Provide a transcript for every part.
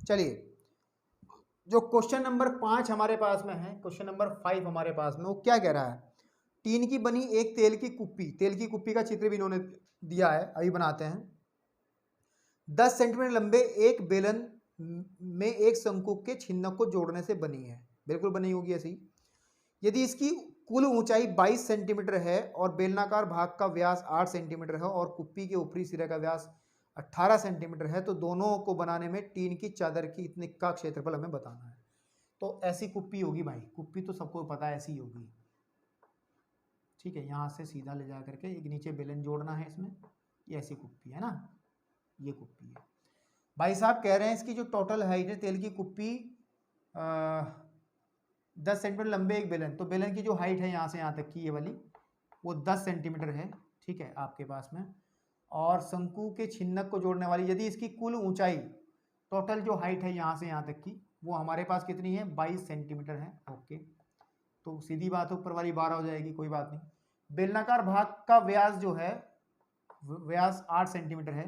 चलिए, जो question number 5 हमारे पास में है, क्वेश्चन नंबर 5 हमारे पास में, वो क्या कह रहा है? टीन की बनी एक तेल की कुप्पी का चित्र भी इन्होंने दिया है, अभी बनाते हैं। 10 सेंटीमीटर लंबे एक बेलन में एक शंकु के छिन्नक को जोड़ने से बनी है, बिल्कुल बनी होगी ऐसी। यदि इसकी कुल ऊंचाई 22 सेंटीमीटर है और बेलनाकार भाग का व्यास 8 सेंटीमीटर है और कुप्पी के ऊपरी सिरे का व्यास 18 सेंटीमीटर है, तो दोनों को बनाने में टीन की चादर की इतने का क्षेत्रफल हमें बताना है। तो ऐसी कुप्पी होगी भाई, कुप्पी तो सबको पता है ऐसी होगी, ठीक है। यहाँ से सीधा ले जा करके एक नीचे बेलन जोड़ना है इसमें, ये ऐसी कुप्पी है ना, ये कुप्पी है। भाई साहब कह रहे हैं इसकी जो टोटल हाइट है तेल की कुप्पी 10 सेंटीमीटर लंबे एक बेलन, तो बेलन की जो हाइट है यहाँ से यहाँ तक की ये वाली, वो 10 सेंटीमीटर है, ठीक है, आपके पास में। और शंकु के छिन्नक को जोड़ने वाली यदि इसकी कुल ऊंचाई, टोटल जो हाइट है यहाँ से यहाँ तक की, वो हमारे पास कितनी है? 22 सेंटीमीटर है। ओके, तो सीधी बात ऊपर वाली 12 हो जाएगी, कोई बात नहीं। बेलनाकार भाग का व्यास जो है, व्यास 8 सेंटीमीटर है,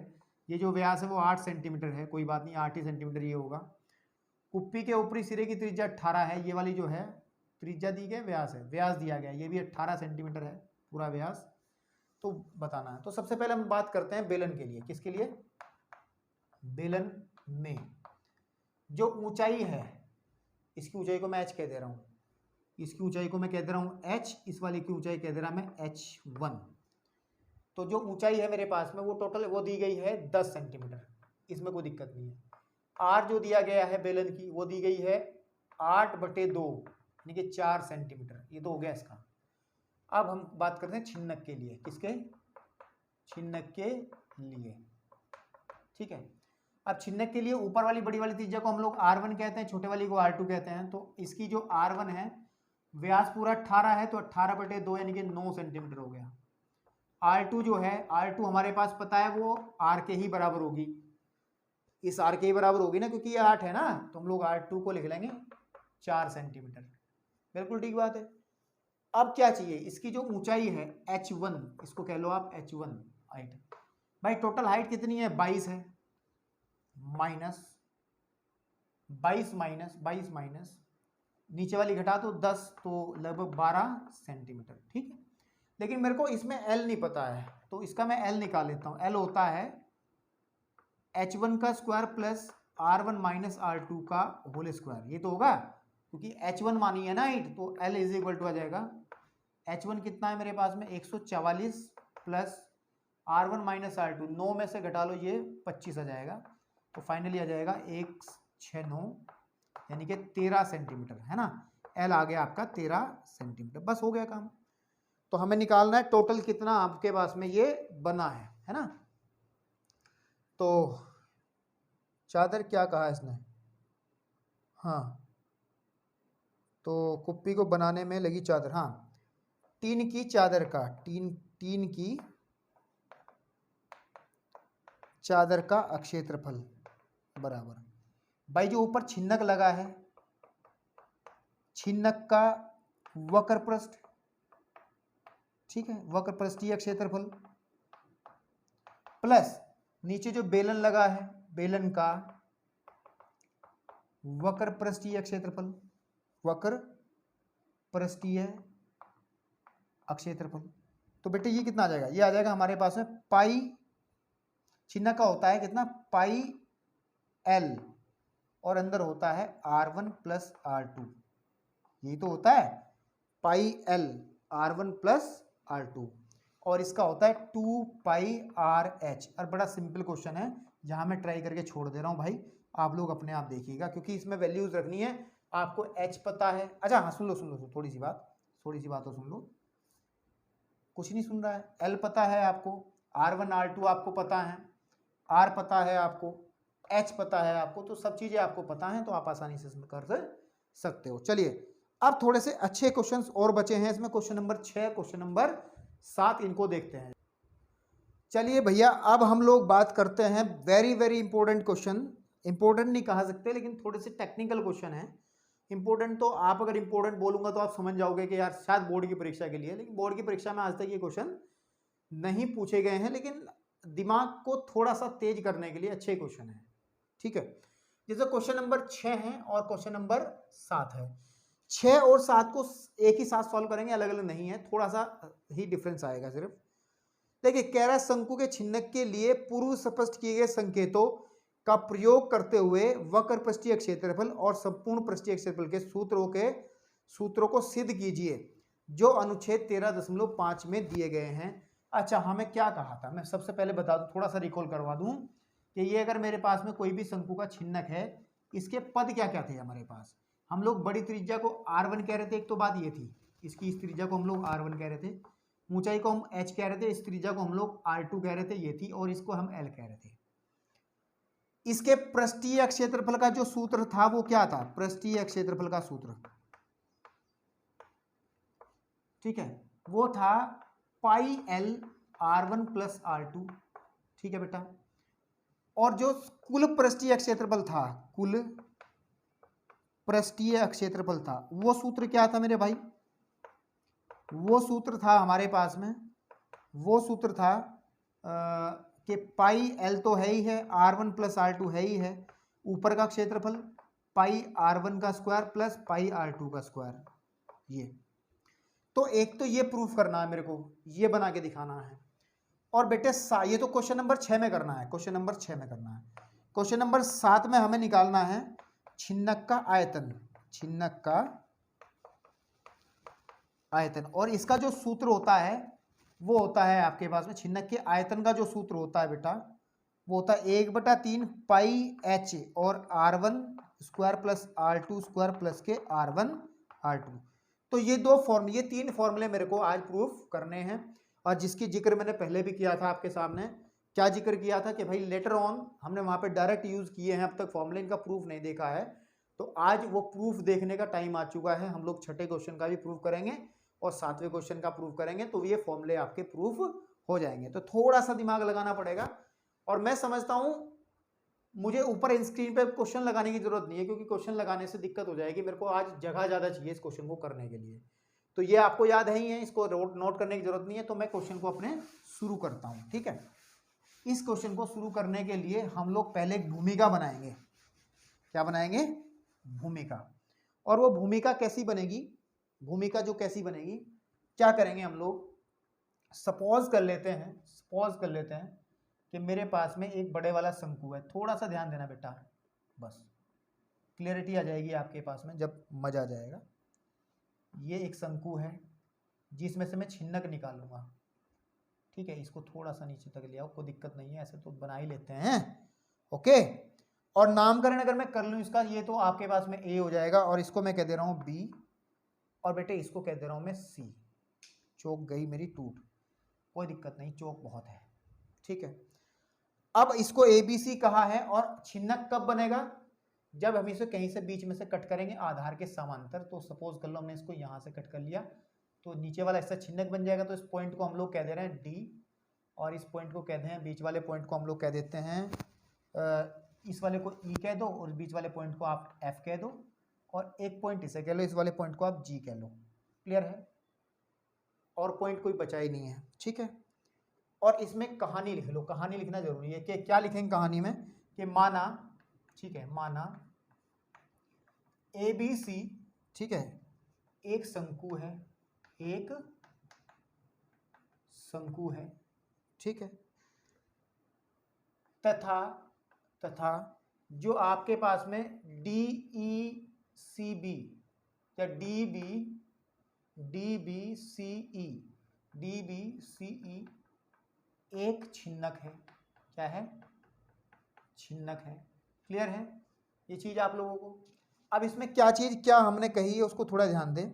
ये जो व्यास है वो 8 सेंटीमीटर है, कोई बात नहीं, 8 ही सेंटीमीटर ये होगा। कुप्पी के ऊपरी सिरे की त्रिज्या 18 है, ये वाली जो है त्रिज्या दी गई, व्यास है, व्यास दिया गया, ये भी 18 सेंटीमीटर है पूरा व्यास, तो बताना है। तो सबसे पहले हम बात करते हैं बेलन के लिए। किसके लिए? बेलन में जो ऊंचाई है, इसकी ऊंचाई को मैं h कह दे रहा हूँ, इसकी ऊंचाई को मैं कह दे रहा हूँ h, इस वाली की ऊंचाई कह दे रहा मैं h1। तो जो ऊंचाई है मेरे पास में वो टोटल वो दी गई है 10 सेंटीमीटर, इसमें कोई दिक्कत नहीं है। r जो दिया गया है बेलन की वो दी गई है 8/2 यानी कि 4 सेंटीमीटर, ये तो हो गया इसका। अब हम बात करते हैं छिन्नक के लिए। किसके? छिन्नक के लिए, ठीक है। अब छिन्नक के लिए ऊपर वाली बड़ी वाली त्रिज्या को हम लोग R1 कहते हैं, छोटे वाली को R2 कहते हैं। तो इसकी जो R1 है, व्यास पूरा 18 है, तो 18/2 यानी कि 9 सेंटीमीटर हो गया। R2 जो है, R2 हमारे पास पता है वो R के ही बराबर होगी, इस R के ही बराबर होगी ना, क्योंकि ये 8 है ना, तो हम लोग R2 को लिख लेंगे 4 सेंटीमीटर, बिल्कुल ठीक बात है। अब क्या चाहिए? इसकी जो ऊंचाई है h1, इसको कह लो आप h1 हाइट। भाई टोटल हाइट कितनी है? 22 है, माइनस 22 माइनस नीचे वाली घटा तो 10, तो लगभग 12 सेंटीमीटर, ठीक है। लेकिन मेरे को इसमें L नहीं पता है, तो इसका मैं L निकाल लेता हूं। L होता है h1 का square plus r1 minus r2 का होल स्क्वायर, ये तो होगा क्योंकि h1 मानी है ना हाइट, तो L इज इक्वल टू आ जाएगा h1 कितना है मेरे पास में 144 प्लस r1 माइनस r2, 9 में से घटा लो ये 25 आ जाएगा, तो फाइनली आ जाएगा 169 यानी कि 13 सेंटीमीटर, है ना। L आ गया आपका 13 सेंटीमीटर, बस हो गया काम। तो हमें निकालना है टोटल कितना आपके पास में ये बना है ना। तो चादर क्या कहा इसने? हाँ, तो कुप्पी को बनाने में लगी चादर, हाँ, टीन की चादर का, टीन की चादर का अक्षेत्रफल बराबर, भाई जो ऊपर छिन्नक लगा है, छिन्नक का वक्र पृष्ठ, ठीक है, वक्र पृष्ठीय क्षेत्रफल प्लस नीचे जो बेलन लगा है, बेलन का वक्र पृष्ठीय क्षेत्रफल, वक्र पृष्ठीय अक्षेत्रफल। तो बेटे ये कितना आ जाएगा? ये आ जाएगा हमारे पास में पाई, छिन्नक का होता है कितना? पाई L, और अंदर होता है R1 प्लस R2, यही तो होता है पाई L, R1 प्लस R2, और इसका होता है 2 पाई RH। और बड़ा सिंपल क्वेश्चन है, जहां मैं ट्राई करके छोड़ दे रहा हूं भाई, आप लोग अपने आप देखिएगा, क्योंकि इसमें वैल्यूज रखनी है। आपको H पता है, अच्छा हाँ सुन लो थोड़ी सी बात तो सुन लो, कुछ नहीं सुन रहा है। L पता है आपको, R1 R2 आपको पता है, R पता है आपको, H पता है आपको, तो सब चीजें आपको पता हैं, तो आप आसानी से कर सकते हो। चलिए अब थोड़े से अच्छे क्वेश्चंस और बचे हैं इसमें, क्वेश्चन नंबर 6, क्वेश्चन नंबर 7, इनको देखते हैं। चलिए भैया अब हम लोग बात करते हैं very very important question, important नहीं कहा सकते लेकिन थोड़े से टेक्निकल क्वेश्चन है। इंपॉर्टेंट तो आप अगर इंपॉर्टेंट बोलूंगा तो आप समझ जाओगे कि यार शायद बोर्ड की परीक्षा के लिए, लेकिन बोर्ड की परीक्षा में आज तक ये क्वेश्चन नहीं पूछे गए हैं, लेकिन दिमाग को थोड़ा सा तेज करने के लिए अच्छे क्वेश्चन है, ठीक है। जैसे क्वेश्चन नंबर 6 है और क्वेश्चन नंबर 7 है, 6 और 7 को एक ही साथ सॉल्व करेंगे, अलग अलग नहीं है, थोड़ा सा ही डिफरेंस आएगा सिर्फ। देखिए कह रहा है शंकु के छिन्नक के लिए पूर्व स्पष्ट किए गए संकेतों का प्रयोग करते हुए वक्र पृष्ठीय क्षेत्रफल और संपूर्ण पृष्ठीय क्षेत्रफल के सूत्रों को सिद्ध कीजिए जो अनुच्छेद 13.5 में दिए गए हैं। अच्छा, हमें क्या कहा था, मैं सबसे पहले बता दूं, थोड़ा सा रिकॉल करवा दूं कि ये अगर मेरे पास में कोई भी शंकु का छिन्नक है, इसके पद क्या क्या थे हमारे पास। हम लोग बड़ी त्रिज्या को r1 कह रहे थे, एक तो बात ये थी, इसकी इस त्रिज्या को हम लोग r1 कह रहे थे, ऊंचाई को हम h कह रहे थे, इस त्रिज्या को हम लोग r2 कह रहे थे, ये थी, और इसको हम l कह रहे थे। इसके पृष्ठीय क्षेत्रफल का जो सूत्र था वो क्या था, पृष्ठीय क्षेत्रफल का सूत्र, ठीक है, वो था pi L r1 plus r2, ठीक है बेटा। और जो कुल पृष्ठीय क्षेत्रफल था, कुल पृष्ठीय क्षेत्रफल था, वो सूत्र क्या था मेरे भाई, वो सूत्र था हमारे पास में, वो सूत्र था कि पाई एल तो है ही है, r1 प्लस r2 है ही है, ऊपर का क्षेत्रफल पाई r1 का स्क्वायर प्लस पाई r2 का स्क्वायर। ये तो एक तो ये प्रूफ करना है मेरे को, ये बना के दिखाना है। और बेटे ये तो क्वेश्चन नंबर 6 में करना है, क्वेश्चन नंबर 6 में करना है। क्वेश्चन नंबर 7 में हमें निकालना है छिन्नक का आयतन, छिन्नक का आयतन, और इसका जो सूत्र होता है वो होता है आपके पास में, छिन्नक के आयतन का जो सूत्र होता है बेटा, वो होता है 1/3 पाई h और r1 square plus r2 square plus के r1 r2। तो ये ये 3 फॉर्मूले मेरे को आज प्रूफ करने हैं, और जिसकी जिक्र मैंने पहले भी किया था आपके सामने। क्या जिक्र किया था कि भाई लेटर ऑन हमने वहां पे डायरेक्ट यूज किए हैं, अब तक फॉर्मूले इनका प्रूफ नहीं देखा है, तो आज वो प्रूफ देखने का टाइम आ चुका है। हम लोग छठे क्वेश्चन का भी प्रूफ करेंगे और 7वें क्वेश्चन का प्रूफ करेंगे, तो ये फॉर्मूले आपके प्रूफ हो जाएंगे। तो थोड़ा सा दिमाग लगाना पड़ेगा, और मैं समझता हूं मुझे ऊपर स्क्रीन पे क्वेश्चन लगाने की जरूरत नहीं है, क्योंकि क्वेश्चन लगाने से दिक्कत हो जाएगी, मेरे को आज जगह ज्यादा चाहिए इस क्वेश्चन को करने के लिए। तो ये आपको याद है ही है, इसको नोट करने की जरूरत नहीं है। तो मैं क्वेश्चन को अपने शुरू करता हूं, ठीक है। इस क्वेश्चन को शुरू करने के लिए हम लोग पहले एक भूमिका बनाएंगे। क्या बनाएंगे, भूमिका। और वो भूमिका कैसी बनेगी, भूमिका जो कैसी बनेगी, क्या करेंगे हम लोग, सपोज कर लेते हैं कि मेरे पास में एक बड़े वाला शंकु है। थोड़ा सा ध्यान देना बेटा, बस क्लियरिटी आ जाएगी आपके पास में, जब मजा आ जाएगा। ये एक शंकु है जिसमें से मैं छिन्नक निकालूंगा, ठीक है। इसको थोड़ा सा नीचे तक ले आओ, कोई दिक्कत नहीं है, ऐसे तो बना ही लेते हैं, ओके। और नामकरण अगर मैं कर लूं इसका, ये तो आपके पास में ए हो जाएगा, और इसको मैं कह दे रहा हूं बी, और बेटे इसको कह दे रहा हूं मैं सी। चौक गई मेरी टूट, कोई दिक्कत नहीं, चौक बहुत है, ठीक है। अब इसको ABC कहा है, और छिन्नक कब बनेगा, जब हम इसे कहीं से बीच में से कट करेंगे आधार के समांतर। तो सपोज कर लो हमने इसको यहां से कट कर लिया, तो नीचे वाला ऐसा छिन्नक बन जाएगा। तो इस पॉइंट को हम लोग कह दे रहे हैं D, और इस पॉइंट को कहते हैं, बीच वाले पॉइंट को हम लोग कह देते हैं, इस वाले को E कह दो, और बीच वाले पॉइंट को आप F कह दो, और एक पॉइंट इसे कह लो, इस वाले पॉइंट को आप G कह लो। क्लियर है, और पॉइंट कोई बचा ही नहीं है, ठीक है। और इसमें कहानी लिख लो, कहानी लिखना जरूरी है। कि क्या लिखेंगे कहानी में, कि माना, ठीक है, माना ABC, ठीक है, एक शंकु है, एक शंकु है, ठीक है, तथा जो आपके पास में DECB या DBCE एक छिन्नक है। क्या है, छिन्नक है। क्लियर है ये चीज आप लोगों को। अब इसमें क्या चीज क्या हमने कही है उसको थोड़ा ध्यान दें।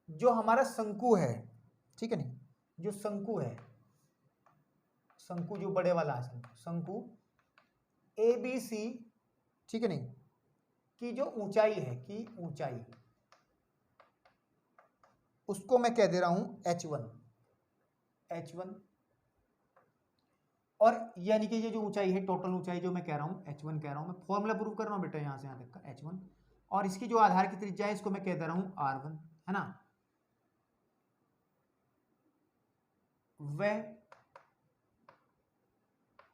जो हमारा शंकु है, ठीक है, नहीं, जो शंकु है, शंकु जो बड़े वाला है, शंकु ABC, ठीक है, नहीं, की जो ऊंचाई है, की ऊंचाई, उसको मैं कह दे रहा हूं H1, और यानी कि ये जो ऊंचाई है, टोटल ऊंचाई जो मैं कह रहा हूं H1 कह रहा हूं, मैं फॉर्मूला प्रूव कर रहा हूं बेटा, यहां से यहां तक का H1, और इसकी जो आधार की त्रिज्या है इसको मैं कह दे रहा हूं R1, है ना। वह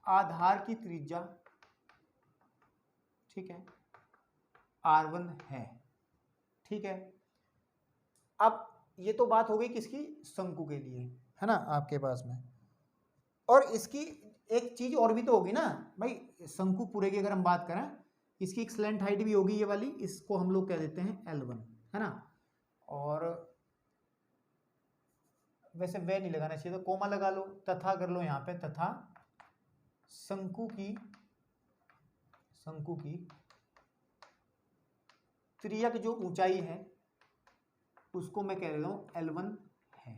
आधार की त्रिज्या, ठीक है, R1 है, ठीक है। अब ये तो बात हो गई किसकी, शंकु के लिए, है ना, आपके पास में। और इसकी एक चीज और भी तो होगी ना भाई, शंकु पूरे की अगर हम बात करें, इसकी एक स्लैंट हाइट भी होगी ये वाली, इसको हम लोग कह देते हैं L1, है ना। और वैसे वे नहीं लगाना चाहिए, तो कोमा लगा लो, तथा कर लो यहाँ पे, तथा शंकु की त्रियक जो ऊंचाई है उसको मैं कह रहा हूं L1 है।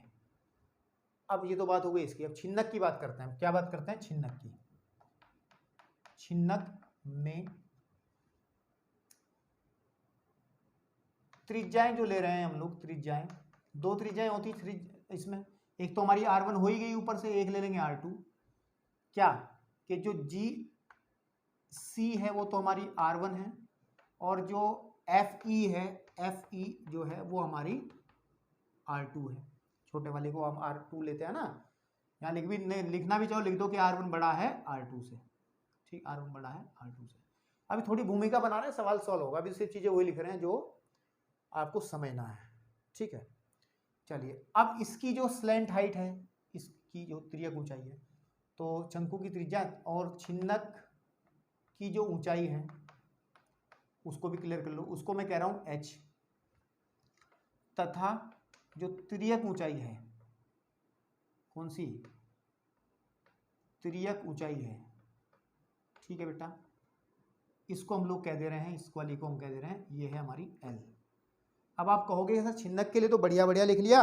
अब ये तो बात हो गई इसकी, अब छिन्नक की बात करते हैं। क्या बात करते हैं, छिन्नक की। छिन्नक में त्रिज्याएं जो ले रहे हैं हम लोग, त्रिज्याएं, दो त्रिज्याएं होती इसमें, एक तो हमारी R1 हो ही गई, ऊपर से एक ले लेंगे R2। क्या कि जो GC है वो तो हमारी R1 है, और जो FE है, FE जो है वो हमारी R2 है। छोटे वाले को हम R2 लेते हैं ना, यहाँ लिखना भी चाहो लिख दो कि R1 बड़ा है R2 से, ठीक, R1 बड़ा है R2 से। अभी थोड़ी भूमिका बना रहे हैं, सवाल सॉल्व होगा, अभी सिर्फ चीजें वही लिख रहे हैं जो आपको समझना है, ठीक है। चलिए, अब इसकी जो स्लैंट हाइट है, इसकी जो त्रियक ऊंचाई है, तो शंकु की त्रिज्या और छिन्नक की जो ऊंचाई है उसको भी क्लियर कर लो, उसको मैं कह रहा हूं H, तथा जो त्रियक ऊंचाई है, कौन सी त्रियक ऊंचाई है, ठीक है बेटा, इसको हम लोग कह दे रहे हैं, इस वाली को हम कह दे रहे हैं, ये है हमारी L। अब आप कहोगे सर छिन्नक के लिए तो बढ़िया बढ़िया लिख लिया,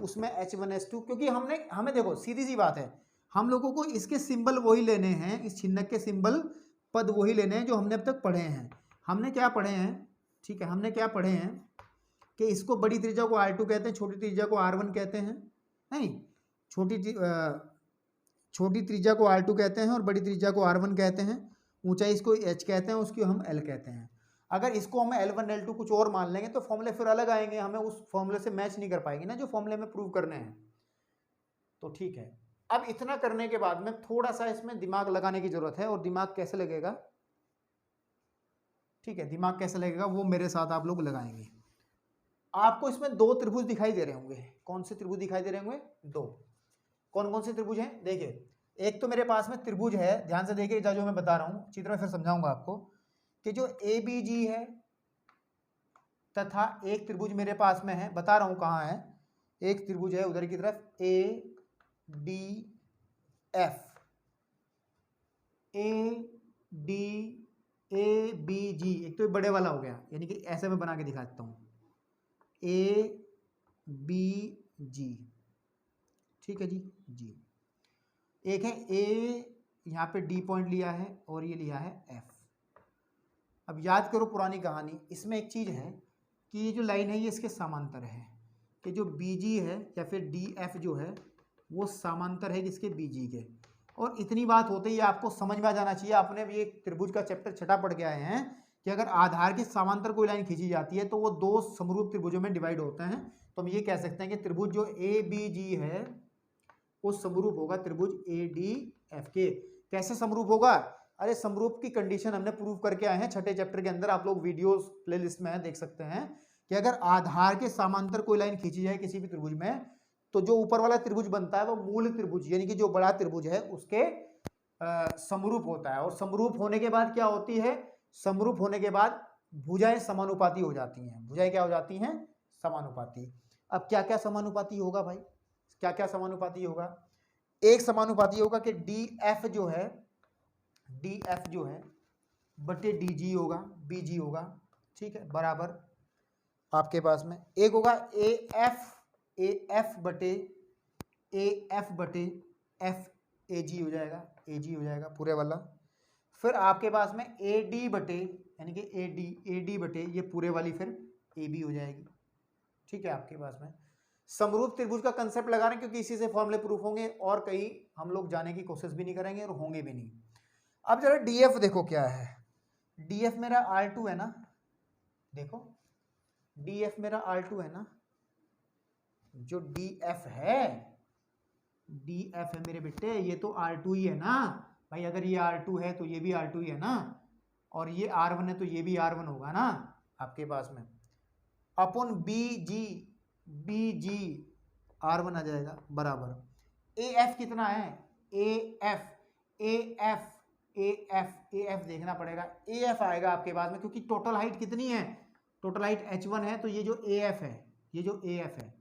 उसमें H1S2, क्योंकि हमें देखो सीधी सी बात है, हम लोगों को इसके सिंबल वही लेने हैं, इस छिन्नक के सिंबल पद वही लेने हैं जो हमने अब तक पढ़े हैं। हमने क्या पढ़े हैं, ठीक है, हमने क्या पढ़े हैं कि इसको बड़ी त्रिज्या को R2 कहते हैं, छोटी त्रिज्या को R1 कहते हैं, नहीं, छोटी त्रिज्या को R2 कहते हैं और बड़ी त्रिज्या को R1 कहते हैं, ऊंचाई इसको H कहते हैं, उसकी हम L कहते हैं। अगर इसको हम L1 L2 कुछ और मान लेंगे तो फॉर्मूले फिर अलग आएंगे, हमें उस फॉर्मूले से मैच नहीं कर पाएंगे ना जो फॉर्मूले में प्रूव करने हैं, तो ठीक है। अब इतना करने के बाद में थोड़ा सा इसमें दिमाग लगाने की जरूरत है, और दिमाग कैसे लगेगा, ठीक है, दिमाग कैसे लगेगा वो मेरे साथ आप लोग लगाएंगे। आपको इसमें दो त्रिभुज दिखाई दे रहे होंगे, कौन से त्रिभुज दिखाई दे रहे होंगे, दो। कौन कौन से त्रिभुज हैं, देखिए, एक तो मेरे पास में त्रिभुज है, ध्यान से देखिए जो मैं बता रहा हूं, चित्र में फिर समझाऊंगा आपको, कि जो ABG है, तथा एक त्रिभुज मेरे पास में है, बता रहा हूं कहां है, एक त्रिभुज है उधर की तरफ ABG, एक तो बड़े वाला हो गया, यानी कि ऐसे में बना के दिखा देता हूं, ABG, ठीक है जी। एक है A, यहाँ पे D पॉइंट लिया है और ये लिया है F। अब याद करो पुरानी कहानी, इसमें एक चीज है कि ये जो लाइन है ये इसके समांतर है, कि जो BG है या फिर DF जो है वो समांतर है किसके, BG के। और इतनी बात होते ही आपको समझ में आ जाना चाहिए, आपने भी एक त्रिभुज का चैप्टर छठा पढ़ के आए हैं, कि अगर आधार के समांतर कोई लाइन खींची जाती है तो वो दो समरूप त्रिभुजों में डिवाइड होते हैं। तो हम ये कह सकते हैं कि त्रिभुज जो ABG है वो समरूप होगा त्रिभुज ADF के। कैसे समरूप होगा, अरे समरूप की कंडीशन हमने प्रूव करके आए हैं छठे चैप्टर के अंदर, आप लोग वीडियोस प्लेलिस्ट में देख सकते हैं, कि अगर आधार के समांतर कोई लाइन खींची जाए किसी भी त्रिभुज में, तो जो ऊपर वाला त्रिभुज बनता है वो मूल त्रिभुज यानी कि जो बड़ा त्रिभुज है उसके समरूप होता है। और समरूप होने के बाद क्या होती है, समरूप होने के बाद भुजाएं समानुपाती हो जाती हैं। भुजाएं क्या हो जाती हैं, समानुपाती। अब क्या क्या समानुपाती होगा भाई, क्या क्या समानुपाती होगा, एक समानुपाती होगा कि DF जो है बटे DG होगा, BG होगा, ठीक है, बराबर आपके पास में एक होगा AF बटे FAG हो जाएगा, AG हो जाएगा पूरे वाला। फिर आपके पास में AD बटे यानी कि AD बटे ये पूरे वाली फिर AB हो जाएगी, ठीक है। आपके पास में समरूप त्रिभुज का कंसेप्ट लगा रहे हैं क्योंकि इसी से फॉर्मूले प्रूफ होंगे, और कहीं हम लोग जाने की कोशिश भी नहीं करेंगे और होंगे भी नहीं। अब जरा DF देखो क्या है, DF मेरा R2 है ना, देखो DF मेरा R2 है ना, जो DF है मेरे बेटे, ये तो R2 ही है ना भाई, अगर ये R2 है तो ये भी R2 ही है ना, और ये R1 है तो ये भी R1 होगा ना आपके पास में, अपन बी जी R1 आ जाएगा बराबर AF कितना है, AF देखना पड़ेगा, AF आएगा आपके पास में, क्योंकि टोटल हाइट कितनी है, टोटल हाइट H1 है, तो ये जो AF है, ये जो AF है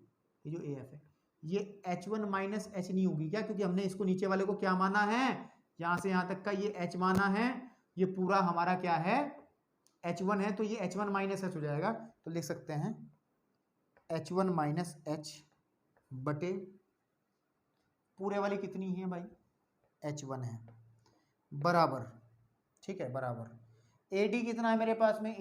ये H1 माइनस H नहीं होगी क्या, क्योंकि हमने इसको नीचे वाले को क्या माना है, यहां से यहां तक का ये H माना है, ये पूरा हमारा क्या है H1 है, तो ये H1 माइनस H हो जाएगा। तो लिख सकते हैं H1 माइनस H बटे पूरे वाली कितनी है भाई, H1 है बराबर, ठीक है बराबर AD कितना है मेरे पास में,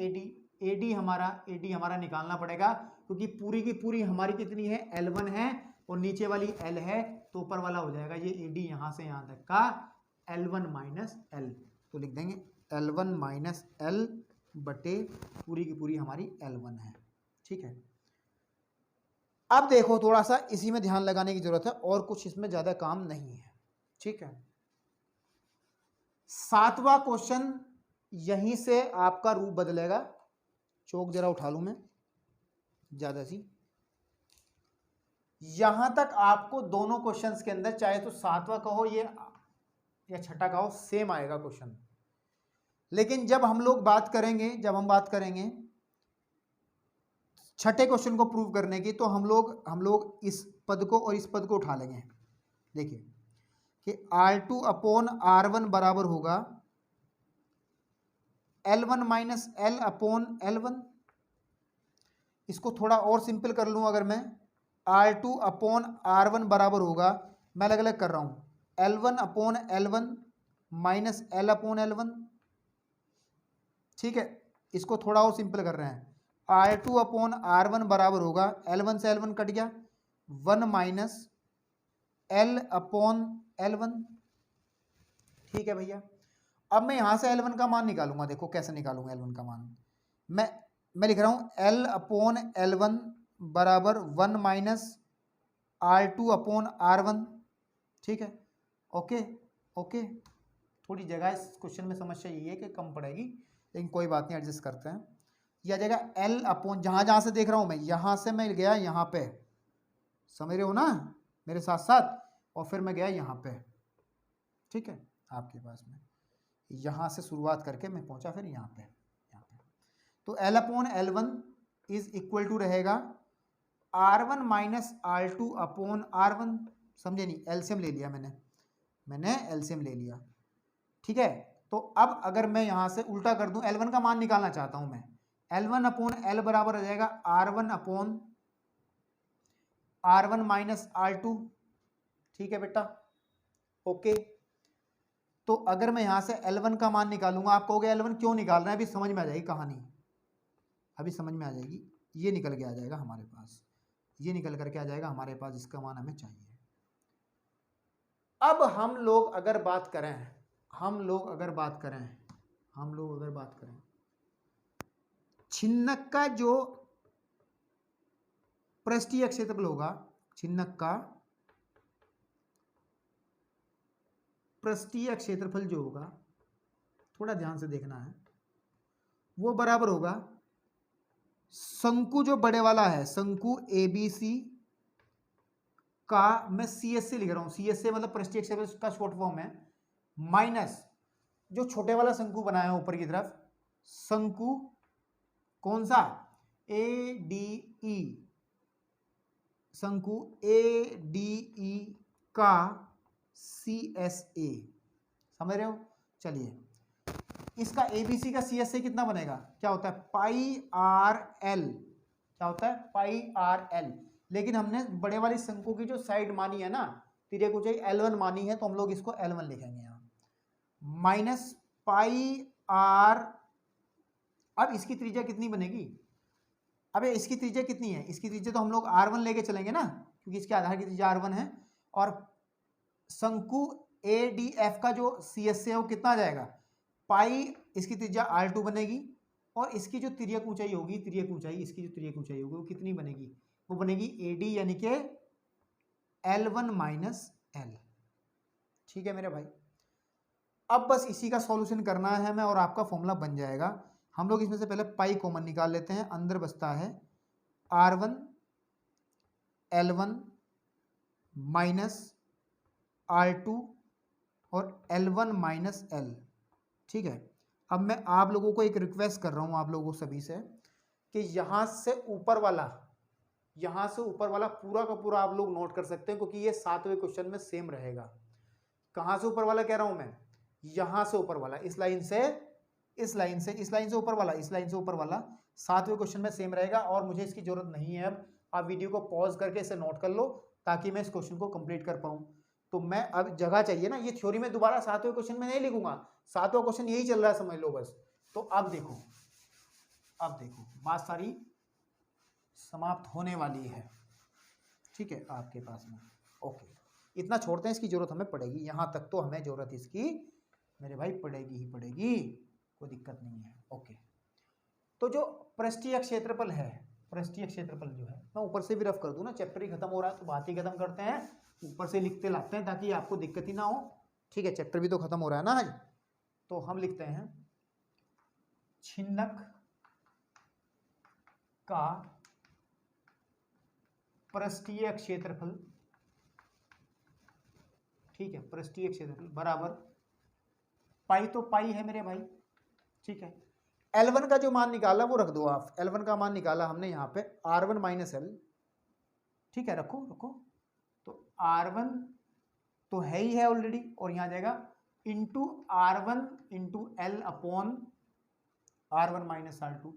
AD हमारा निकालना पड़ेगा, क्योंकि पूरी की पूरी हमारी कितनी है L1 है और नीचे वाली L है, तो ऊपर वाला हो जाएगा ये AD यहां से यहां तक का L1 माइनस L, तो लिख देंगे L1 माइनस L बटे पूरी की पूरी हमारी L1 है, ठीक है। अब देखो थोड़ा सा इसी में ध्यान लगाने की जरूरत है, और कुछ इसमें ज्यादा काम नहीं है, ठीक है। 7वां क्वेश्चन यहीं से आपका रूप बदलेगा, चौक जरा उठा लूं मैं ज्यादा सी, यहां तक आपको दोनों क्वेश्चंस के अंदर चाहे तो 7वां कहो ये या छठा कहो सेम आएगा क्वेश्चन, लेकिन जब हम बात करेंगे छठे क्वेश्चन को प्रूव करने की, तो हम लोग इस पद को और इस पद को उठा लेंगे। देखिए कि R2 अपॉन R1 बराबर होगा L1 minus L upon L1। इसको थोड़ा और सिंपल कर लूं अगर मैं, R2 अपॉन R1 बराबर होगा, मैं अलग अलग कर रहा हूं, L1 upon L1 minus L upon L1, ठीक है। इसको थोड़ा और सिंपल कर रहे हैं, R2 अपॉन R1 बराबर होगा, L1 से L1 कट गया, 1 माइनस L अपॉन L1, ठीक है भैया। अब मैं यहां से L1 का मान निकालूंगा, देखो कैसे निकालूंगा L1 का मान, मैं लिख रहा हूं L अपॉन L1 बराबर 1 माइनस R2 अपॉन R1, ठीक है। ओके थोड़ी जगह इस क्वेश्चन में समस्या यही है कि कम पड़ेगी, लेकिन कोई बात नहीं, एडजस्ट करते हैं। यह जगह L अपॉन जहां से देख रहा हूं मैं, यहां से मैं गया यहां पे, समझ रहे हो ना मेरे साथ साथ, और फिर मैं गया यहां पे, ठीक है। आपके पास में यहां से शुरुआत करके मैं पहुंचा फिर यहां पे, तो L upon L1 is equal to रहेगा R1 minus R2 upon R1, समझे नहीं, एलसीएम ले लिया मैंने एलसीएम ले लिया, ठीक है। तो अब अगर मैं यहां से उल्टा कर दूं, L1 का मान निकालना चाहता हूं मैं, L1 अपॉन L बराबर हो जाएगा R1 upon R1 minus R2, ठीक है बेटा, ओके। तो अगर मैं यहां से L1 का मान निकालूंगा, आप कहोगे L1 क्यों निकाल रहे हैं, अभी समझ में आ जाएगी कहानी, अभी समझ में आ जाएगी, ये निकल के आ जाएगा हमारे पास, ये निकल करके आ जाएगा हमारे पास, जिसका मान हमें चाहिए। अब हम लोग अगर बात करें छिन्नक का जो पृष्ठीय क्षेत्रफल होगा, छिन्नक का पृष्ठीय क्षेत्रफल जो होगा, थोड़ा ध्यान से देखना है, वो बराबर होगा शंकु जो बड़े वाला है, शंकु ABC का, मैं CSC लिख रहा हूं, CSC मतलब पृष्ठीय क्षेत्रफल का शॉर्ट फॉर्म है, माइनस जो छोटे वाला शंकु बनाया ऊपर की तरफ, शंकु कौन सा ADE, शंकु ADE का CSA, समझ रहे हो। चलिए इसका ABC का CSA कितना बनेगा, क्या होता है पाई RL, क्या होता है पाई RL, लेकिन हमने बड़े वाली शंकु की जो साइड मानी है ना, तिर्यक ऊंचाई L1 मानी है, तो हम लोग इसको L1 लिखेंगे यहाँ, माइनस पाई R, अब इसकी त्रिज्या कितनी बनेगी, अब इसकी त्रिज्या कितनी है, इसकी त्रिज्या तो हम लोग R1 लेके चलेंगे ना, क्योंकि इसके आधार की त्रिज्या R1 है, और शंकु ADF का जो CSA है वो कितना आ जाएगा, पाई, इसकी त्रिज्या R2 बनेगी, और इसकी जो तिर्यक ऊंचाई होगी, इसकी जो तिर्यक ऊंचाई होगी वो कितनी बनेगी, वो बनेगी AD यानी कि L1 माइनस L, ठीक है मेरे भाई। अब बस इसी का सॉल्यूशन करना है हमें और आपका फॉर्मूला बन जाएगा। हम लोग इसमें से पहले पाई कॉमन निकाल लेते हैं। अंदर बचता है R1 L1 माइनस R2 और L1 माइनस L। ठीक है, अब मैं आप लोगों को एक रिक्वेस्ट कर रहा हूं आप लोगों सभी से कि यहां से ऊपर वाला पूरा का पूरा आप लोग नोट कर सकते हैं, क्योंकि ये 7वें क्वेश्चन में सेम रहेगा। कहां से ऊपर वाला कह रहा हूं मैं? यहां से ऊपर वाला, इस लाइन से ऊपर वाला, इस लाइन से ऊपर वाला 7वें क्वेश्चन में सेम रहेगा। और मुझे इसकी जरूरत नहीं है, अब आप वीडियो को पॉज करके इसे नोट कर लो ताकि मैं इस क्वेश्चन को कंप्लीट कर पाऊं। तो मैं अब जगह चाहिए ना, ये थ्योरी में दोबारा 7वें क्वेश्चन में नहीं लिखूंगा, 7वां क्वेश्चन यही चल रहा है, समझ लो बस। तो अब देखो बात सारी समाप्त होने वाली है। ठीक है, आपके पास में ओके, इतना छोड़ते हैं, इसकी जरूरत हमें पड़ेगी, यहां तक तो हमें जरूरत इसकी मेरे भाई पड़ेगी ही पड़ेगी, कोई दिक्कत नहीं है। ओके, तो जो पृष्ठीय क्षेत्रफल है, पृष्ठीय क्षेत्रफल जो है, मैं ऊपर से भी रफ कर दूं ना, चैप्टर ही खत्म हो रहा है तो बात ही खत्म करते हैं, ऊपर से लिखते लाते हैं ताकि आपको दिक्कत ही ना हो। ठीक है, चैप्टर भी तो खत्म हो रहा है ना आज। तो हम लिखते हैं छिन्नक का पृष्ठीय क्षेत्रफल, ठीक है, पृष्ठीय क्षेत्रफल बराबर पाई, तो पाई है मेरे भाई। ठीक है, L1 का जो मान निकाला वो रख दो आप, L1 का मान निकाला हमने यहाँ पे R1 माइनस L। ठीक है, रखो, तो R1 तो है ही है ऑलरेडी, और यहाँ जाएगा into R1 into L upon R1 minus R2,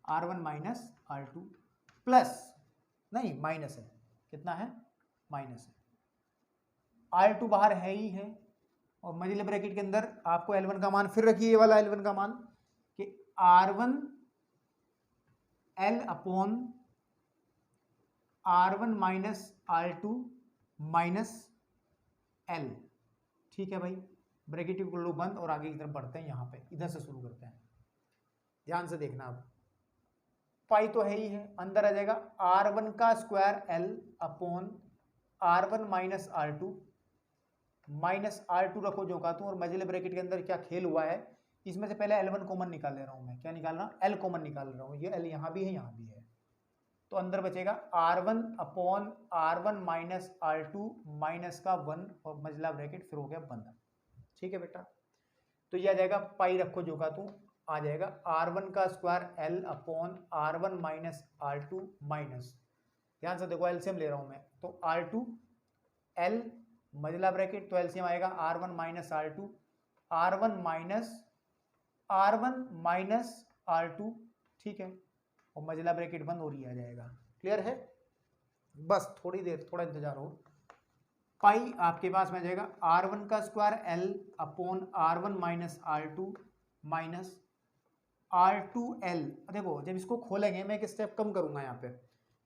R1 minus R2 plus, नहीं माइनस है, कितना है? माइनस है, R2 बाहर है ही है, और मझले ब्रैकेट के अंदर आपको L1 का मान फिर रखिए, ये वाला L1 का मान कि R1 L upon R1 minus R2 minus L। ठीक है भाई, ब्रैकेट को लो बंद और आगे की तरफ बढ़ते हैं, यहाँ पे इधर से शुरू करते हैं, ध्यान से देखना। अब पाई तो है ही है, अंदर आ जाएगा R1 का square L upon R1 minus R2 minus R2 रखो जो का तुम, और मझले ब्रैकेट के अंदर क्या खेल हुआ है, इसमें से पहले L1 कॉमन निकाल ले रहा हूं मैं। क्या निकाल रहा हूं? L कॉमन निकाल रहा हूं, ये L यहाँ भी है यहाँ भी है, तो अंदर बचेगा R1 upon R1 minus R2 minus का 1 और मझला ब्रैकेट फिर हो गया बंद। ठीक है बेटा, तो ये आ जाएगा पाई रखो जो का तू, आ जाएगा R1 का square L upon R1 minus R2 minus, ध्यान से देखो एलसीएम ले रहा हूं मैं, तो R2 L मझला ब्रैकेट, तो एलसीएम आएगा R1 minus R2, R1 minus R2। ठीक है, और मझला ब्रैकेट बंद और ही आ जाएगा। क्लियर है? बस थोड़ी देर, थोड़ा इंतजार हो। पाई आपके पास में जाएगा R1 का square L upon R1 minus R2 minus R2L। देखो जब इसको खोलेंगे मैं एक स्टेप कम करूंगा यहाँ पे,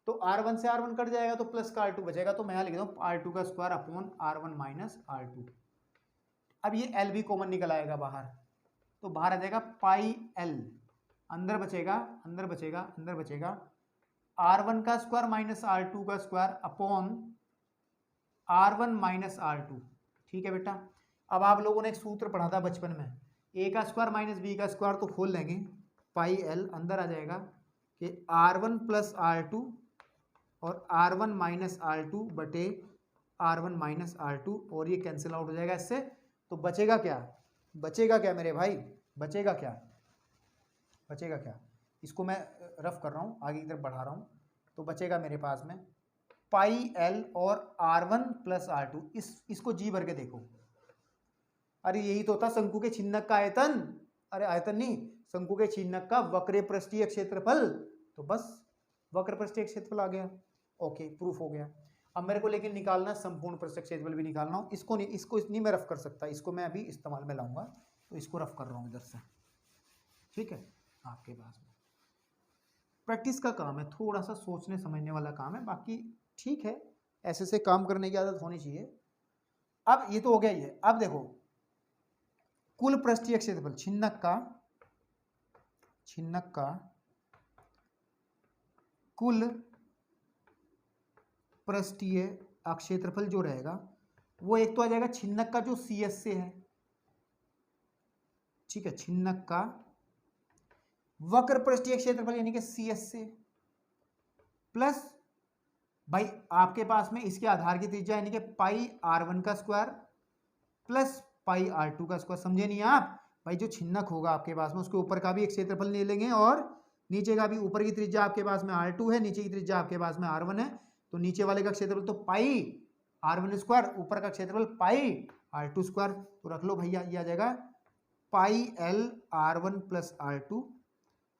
तो R1 से R1 कट जाएगा तो प्लस का R2 बचेगा, तो मैं यहाँ लिख दूँ R2 का square upon R1 minus R2। अब ये L भी कॉमन निकल आएगा बाहर, तो बाहर आ जाएगा पाई L, अंदर बचेगा R1 का स्क्वायर माइनस R2 का square upon R1 minus R2। ठीक है बेटा, अब आप लोगों ने एक सूत्र पढ़ा था बचपन में, A का स्क्वायर माइनस B का स्क्वायर, तो खोल लेंगे पाई L, अंदर आ जाएगा कि R1 प्लस R2 और R1 माइनस R2 बटे R1 माइनस R2, और ये कैंसिल आउट हो जाएगा इससे, तो बचेगा क्या मेरे भाई? बचेगा क्या? इसको मैं रफ कर रहा हूँ, आगे की तरफ बढ़ा रहा हूँ, तो बचेगा मेरे पास में पाई L और R1 प्लस R2। इसको जी भर के देखो, अरे यही तो था शंकु के छिन्नक का आयतन, अरे आयतन नहीं, शंकु के छिन्नक का वक्र पृष्ठीय क्षेत्रफल, तो बस वक्र पृष्ठीय क्षेत्रफल आ गया। ओके, प्रूफ हो गया। अब मेरे को लेकिन निकालना संपूर्ण पृष्ठीय क्षेत्रफल भी निकालना हो, इसको नहीं मैं रफ कर सकता, इसको मैं अभी इस्तेमाल में लाऊंगा, तो इसको रफ कर रहा हूँ इधर से। ठीक है, आपके पास में प्रैक्टिस का काम है, थोड़ा सा सोचने समझने वाला काम है, बाकी ठीक है, ऐसे से काम करने की आदत होनी चाहिए। अब ये तो हो गया, ये अब देखो कुल पृष्ठीय क्षेत्रफल छिन्नक का कुल पृष्ठीय क्षेत्रफल जो रहेगा वो एक तो आ जाएगा छिन्नक का जो CS से है, ठीक है, छिन्नक का वक्र पृष्ठीय क्षेत्रफल यानी कि सी एस से प्लस भाई आपके पास में इसके आधार की त्रिज्या यानी कि पाई r1 का स्क्वायर प्लस पाई r2 का स्क्वायर। समझे नहीं आप भाई? जो छिन्नक होगा आपके पास में उसके ऊपर का भी एक क्षेत्रफल ले लेंगे और नीचे का भी। ऊपर की त्रिज्या आपके पास में r2 है, नीचे की त्रिज्या आपके पास में r1 है, तो नीचे वाले का क्षेत्रफल तो पाई r1 स्क्वायर, ऊपर का क्षेत्रफल पाई r2 स्क्वायर। तो रख लो भैया, ये आ जाएगा पाई l r1 प्लस r2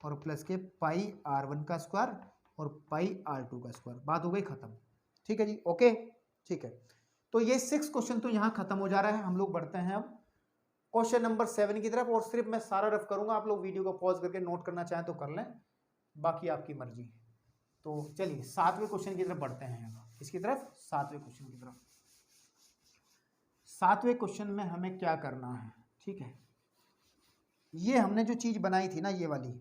और प्लस के पाई r1 का स्क्वायर और पाई r2 का स्क्वायर। बात हो गई खत्म। ठीक है जी, ओके ठीक है। तो ये 6 क्वेश्चन तो यहाँ खत्म हो जा रहा है। हम लोग बढ़ते हैं अब क्वेश्चन नंबर 7 की तरफ, और सिर्फ मैं सारा रफ करूंगा, आप लोग वीडियो को पॉज करके नोट करना चाहें तो कर लें, बाकी आपकी मर्जी। तो चलिए 7वें क्वेश्चन की तरफ बढ़ते हैं। इसकी तरफ 7वें क्वेश्चन की तरफ। 7वें क्वेश्चन में हमें क्या करना है, ठीक है, ये हमने जो चीज बनाई थी ना ये वाली,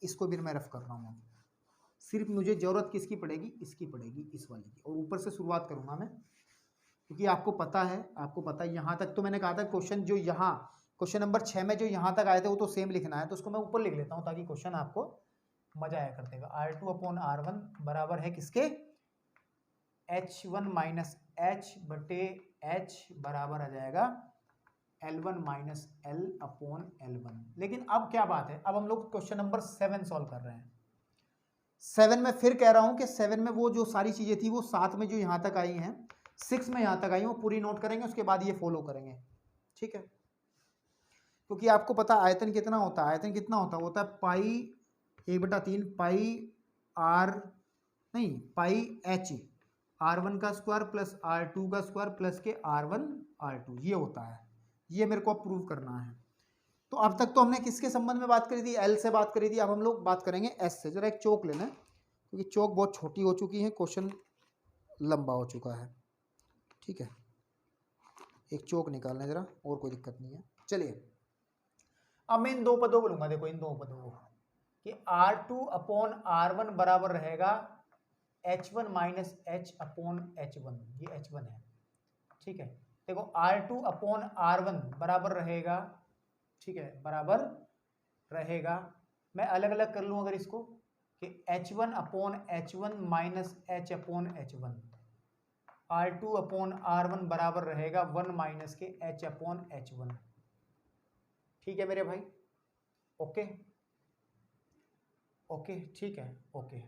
इसको भी मैं रफ कर रहा हूँ। सिर्फ मुझे जरूरत किसकी पड़ेगी, इसकी पड़ेगी, इस वाली की, और ऊपर से शुरुआत करूंगा मैं, क्योंकि आपको पता है यहाँ तक तो मैंने कहा था क्वेश्चन जो यहाँ क्वेश्चन नंबर 6 में जो यहाँ तक आए थे वो तो सेम लिखना है, तो उसको मैं ऊपर लिख लेता हूँ ताकि क्वेश्चन आपको मजा आया करतेगा। R2/R1 बराबर है किसके, H1 माइनस H बटे H बराबर आ जाएगा L1 माइनस L/L1। लेकिन अब क्या बात है, अब हम लोग क्वेश्चन नंबर 7 सॉल्व कर रहे हैं। 7 में फिर कह रहा हूं कि 7 में वो जो सारी चीजें थी वो 7 में जो यहां तक आई हैं, 6 में यहां तक आई वो पूरी नोट करेंगे, उसके बाद ये फॉलो करेंगे। ठीक है, क्योंकि आपको पता आयतन कितना होता है, आयतन कितना होता है पाई 1/3 पाई आर नहीं पाई एच r1 का स्क्वायर प्लस r2 का स्क्वायर प्लस के r1 r2, ये होता है। ये मेरे को प्रूव करना है। तो अब तक तो हमने किसके संबंध में बात करी थी, L से बात करी थी। अब हम लोग बात करेंगे S से। जरा एक चौक लेना, क्योंकि चौक बहुत छोटी हो चुकी है, क्वेश्चन लंबा हो चुका है। ठीक है, एक चौक निकालना जरा, और कोई दिक्कत नहीं है। चलिए अब मैं इन दो पदों को लूंगा। देखो इन दो पदों को कि R2/R1 बराबर रहेगा H1 माइनस H/H1, ये H1 है। ठीक है, देखो R2/R1 बराबर रहेगा, ठीक है, बराबर रहेगा, मैं अलग अलग कर लूं अगर इसको, कि H1/H1 माइनस H/H1, R2/R1 बराबर रहेगा 1 माइनस के H/H1। ठीक है मेरे भाई, ओके ओके ठीक है, ओके।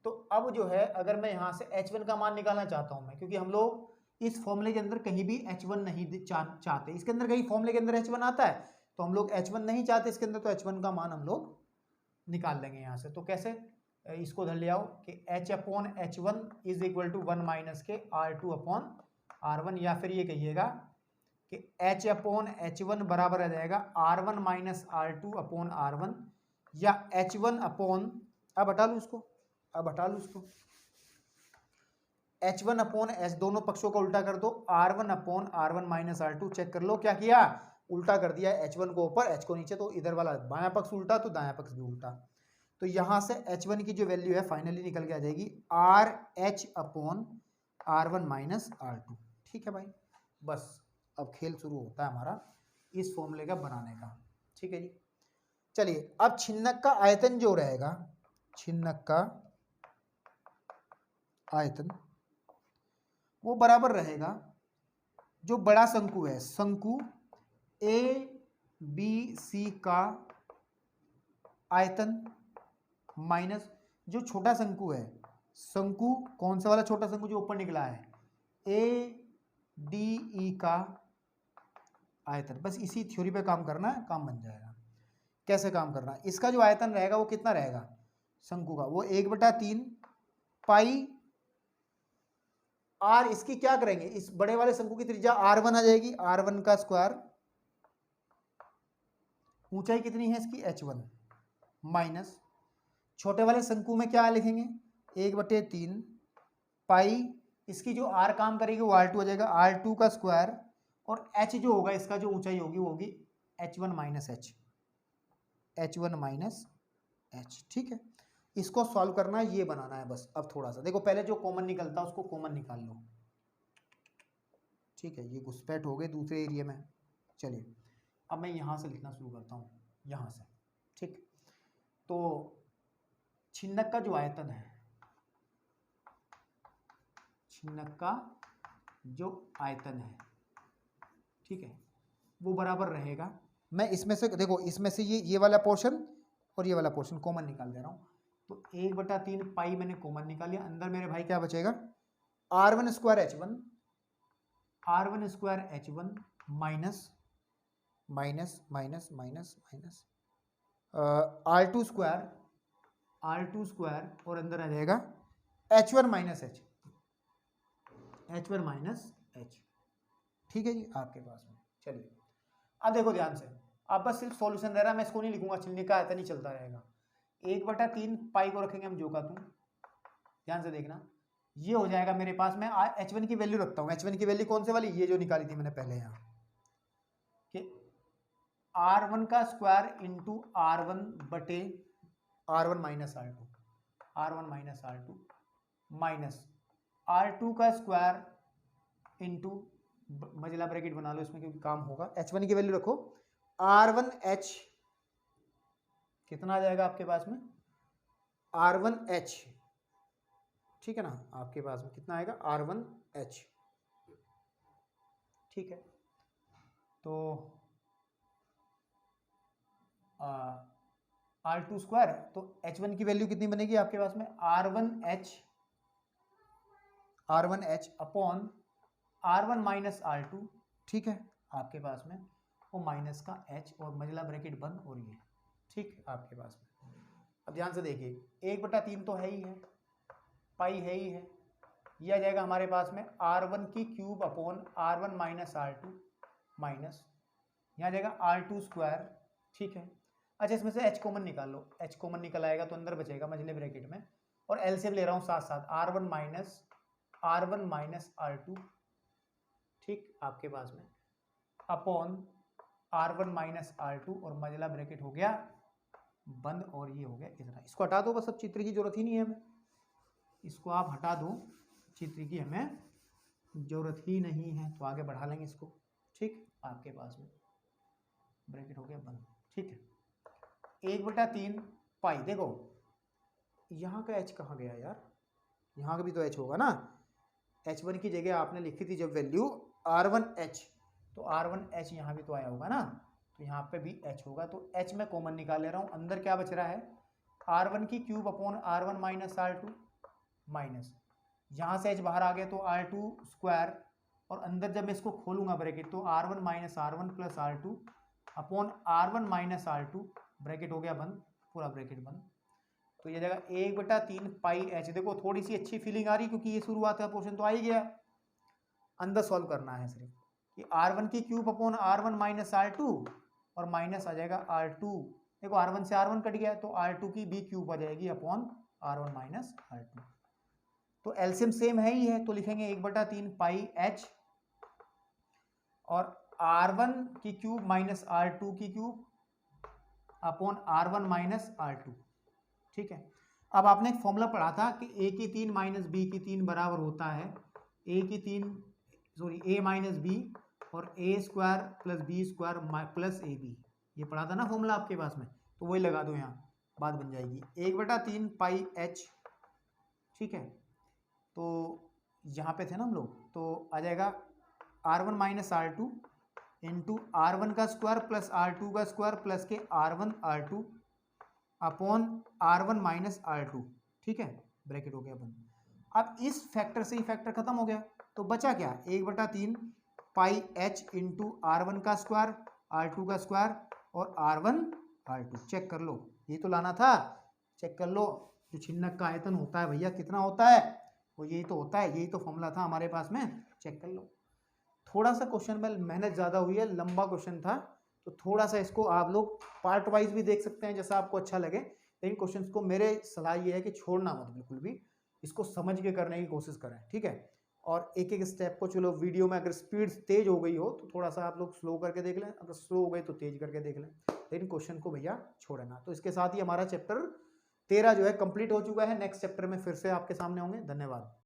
तो अब जो है अगर मैं यहां से H1 का मान निकालना चाहता हूं मैं, क्योंकि हम लोग इस फॉर्मूले के अंदर कहीं भी H1 नहीं चाहते, इसके अंदर कहीं फॉर्मूले के अंदर H1 आता है तो हम लोग H1 नहीं चाहते इसके अंदर, तो H1 का मान हम लोग निकाल लेंगे यहाँ से। तो कैसे, इसको धर ले आओ कि H/H1 is equal to 1 minus के R2/R1, या फिर ये कहिएगा कि H/H1 बराबर आ जाएगा R1 माइनस R2/R1, या H1 अपॉन, अब हटा लूँ इसको, अब हटा लूँ इसको, H1/H, दोनों पक्षों का उल्टा कर दो, R1/R1 माइनस R2। चेक कर लो क्या किया, उल्टा कर दिया, H1 को ऊपर H को नीचे, तो इधर वाला बायां पक्ष उल्टा तो दायां पक्ष भी उल्टा। तो यहां से H1 की जो वैल्यू है फाइनली निकल के आ जाएगी RH/R1 माइनस R2। ठीक है भाई, बस अब खेल शुरू होता है हमारा इस फॉर्मूले का बनाने का। ठीक है जी, चलिए अब छिन्नक का आयतन जो रहेगा, छिन्नक का आयतन वो बराबर रहेगा जो बड़ा शंकु है, शंकु ABC का आयतन माइनस जो छोटा शंकु है, शंकु कौन सा वाला छोटा शंकु जो ऊपर निकला है, ADE का आयतन। बस इसी थ्योरी पे काम करना है, काम बन जाएगा। कैसे काम करना है, इसका जो आयतन रहेगा वो कितना रहेगा शंकु का, वो 1/3 पाई R, इसकी क्या करेंगे, इस बड़े वाले शंकु की त्रिज्या R1 आ जाएगी, R1 का स्क्वायर, ऊंचाई कितनी है इसकी H1, माइनस छोटे वाले शंकु में क्या लिखेंगे 1/3 पाई, इसकी जो R काम करेगी वो R2 आ जाएगा, R2 का स्क्वायर, और H जो होगा इसका जो ऊंचाई होगी वो होगी H1 minus H, H1 minus H। ठीक है, इसको सॉल्व करना है, ये बनाना है बस। अब थोड़ा सा देखो, पहले जो कॉमन निकलता है उसको कॉमन निकाल लो। ठीक है, ये घुसपैठ हो गए दूसरे एरिया में। चलिए अब मैं यहाँ से लिखना शुरू करता हूँ, यहाँ से, ठीक। तो छिन्नक का जो आयतन है, छिन्नक का जो आयतन है, ठीक है, वो बराबर रहेगा। मैं इसमें से देखो, इसमें से ये वाला पोर्शन और ये वाला पोर्शन कॉमन निकाल दे रहा हूँ। तो 1/3 पाई मैंने कॉमन निकाल लिया। अंदर मेरे भाई क्या बचेगा, r1 square h1, r1 square h1 minus minus minus minus minus r2 square, r2 square, और अंदर आ जाएगा h1 minus h, h1 minus h, ठीक है जी आपके पास में। चलिए अब देखो ध्यान से, अब बस सिर्फ सॉल्यूशन दे रहा है, मैं इसको नहीं लिखूंगा, छिन्नक का आयतन ही चलता रहेगा। 1/3 पाई को रखेंगे हम जो का तू, ध्यान से देखना, ये हो जाएगा मेरे पास में। h1 की वैल्यू रखता हूँ, h1 की वैल्यू कौन से वाली, ये जो निकाली थी मैंने पहले यहाँ, कि r1 का स्क्वायर इंटू r1 बटे r1 minus r2, r1 minus r2 minus r2 का स्क्वायर इंटू, मझला ब्रैकेट बना लो इसमें क्योंकि काम होगा, h1 की वैल्यू रखो, r1h कितना आ जाएगा आपके पास में, r1h, ठीक है ना, आपके पास में कितना आएगा, r1h, ठीक है। तो r2 स्क्वायर, तो h1 की वैल्यू कितनी बनेगी आपके पास में, r1h upon r1 minus r2, ठीक है आपके पास में, वो माइनस का h और मझला ब्रैकेट बंद और ये, ठीक आपके पास में। अब ध्यान से देखिए, 1/3 तो है ही है, पाई है ही है, ये आ जाएगा हमारे पास में r1 की cube upon r1 minus r2 minus, यहाँ जाएगा r2 स्क्वायर, ठीक है। अच्छा इसमें से h कॉमन निकाल लो, h कॉमन निकल आएगा तो अंदर बचेगा मझले ब्रैकेट में, और एलसीएम ले रहा हूँ साथ साथ, r1 माइनस r2, ठीक आपके पास में, अपॉन r1 माइनस r2 और मझला ब्रैकेट हो गया बंद और ये हो गया इतना। इसको हटा दो बस, अब चित्र की जरूरत ही नहीं है हमें, इसको आप हटा दो, चित्र की हमें जरूरत ही नहीं है, तो आगे बढ़ा लेंगे इसको, ठीक आपके पास में ब्रैकेट हो गया बंद, ठीक है। 1/3 पाई, देखो यहाँ का h कहाँ गया यार, यहाँ का भी तो h होगा ना, h1 की जगह आपने लिखी थी जब वैल्यू r1h, तो r1h यहाँ भी तो आया होगा ना, तो यहाँ पे भी h होगा, तो h में कॉमन निकाल ले रहा हूँ, अंदर क्या बच रहा है, r1 की cube upon r1 minus r2 minus, यहाँ से h बाहर आ गया तो r2 स्क्वायर, और अंदर जब मैं इसको खोलूंगा ब्रैकेट तो r1 minus r1 plus r2 upon r1 minus r2, bracket हो गया बंद, पूरा ब्रैकेट बंद। तो ये जगह 1/3 पाई h, देखो थोड़ी सी अच्छी फीलिंग आ रही क्योंकि ये शुरुआत का पोर्शन तो आ ही गया, अंदर सॉल्व करना है सिर्फ कि r1 की cube upon r1 minus r2 और माइनस आ जाएगा r2, देखो r1 से r1 कट गया तो r2 की भी क्यूब आ जाएगी अपॉन r1 माइनस r2, तो एलसीएम सेम है ही है, तो लिखेंगे 1/3 पाई h और r1 की क्यूब माइनस r2 की cube upon r1 minus r2, ठीक है। अब आपने एक फॉर्मूला पढ़ा था कि a की 3 माइनस b की 3 बराबर होता है a माइनस b और a square plus b square plus ab, ये पढ़ा था ना फॉर्मूला आपके पास में, तो वही लगा दो यहाँ, बात बन जाएगी 1/3 पाई h, ठीक है। तो यहाँ पे थे ना हम लोग, तो आ जाएगा r1 minus r2 into r1 का स्क्वायर प्लस r2 का स्क्वायर प्लस के r1 r2 upon r1 minus r2, ठीक है, ब्रैकेट हो गया बंद। अब इस फैक्टर से ही फैक्टर खत्म हो गया, तो बचा क्या, 1/3 पाई h इंटू r1 का स्क्वायर, r2 का स्क्वायर और r1 r2, चेक कर लो, ये तो लाना था, चेक कर लो, जो छिन्नक का आयतन होता है भैया कितना होता है, वो यही तो होता है, यही तो फॉर्मूला था हमारे पास में, चेक कर लो। थोड़ा सा क्वेश्चन में मेहनत ज़्यादा हुई है, लंबा क्वेश्चन था, तो थोड़ा सा इसको आप लोग पार्ट वाइज भी देख सकते हैं जैसा आपको अच्छा लगे, लेकिन क्वेश्चंस को मेरे सलाह ये है कि छोड़ना मत बिल्कुल भी, इसको समझ के करने की कोशिश करें, ठीक है। और एक एक स्टेप को, चलो वीडियो में अगर स्पीड तेज हो गई हो तो थोड़ा सा आप लोग स्लो करके देख लें, अगर स्लो हो गई तो तेज करके देख लें, लेकिन क्वेश्चन को भैया छोड़ना। तो इसके साथ ही हमारा चैप्टर 13 जो है कंप्लीट हो चुका है, नेक्स्ट चैप्टर में फिर से आपके सामने होंगे, धन्यवाद।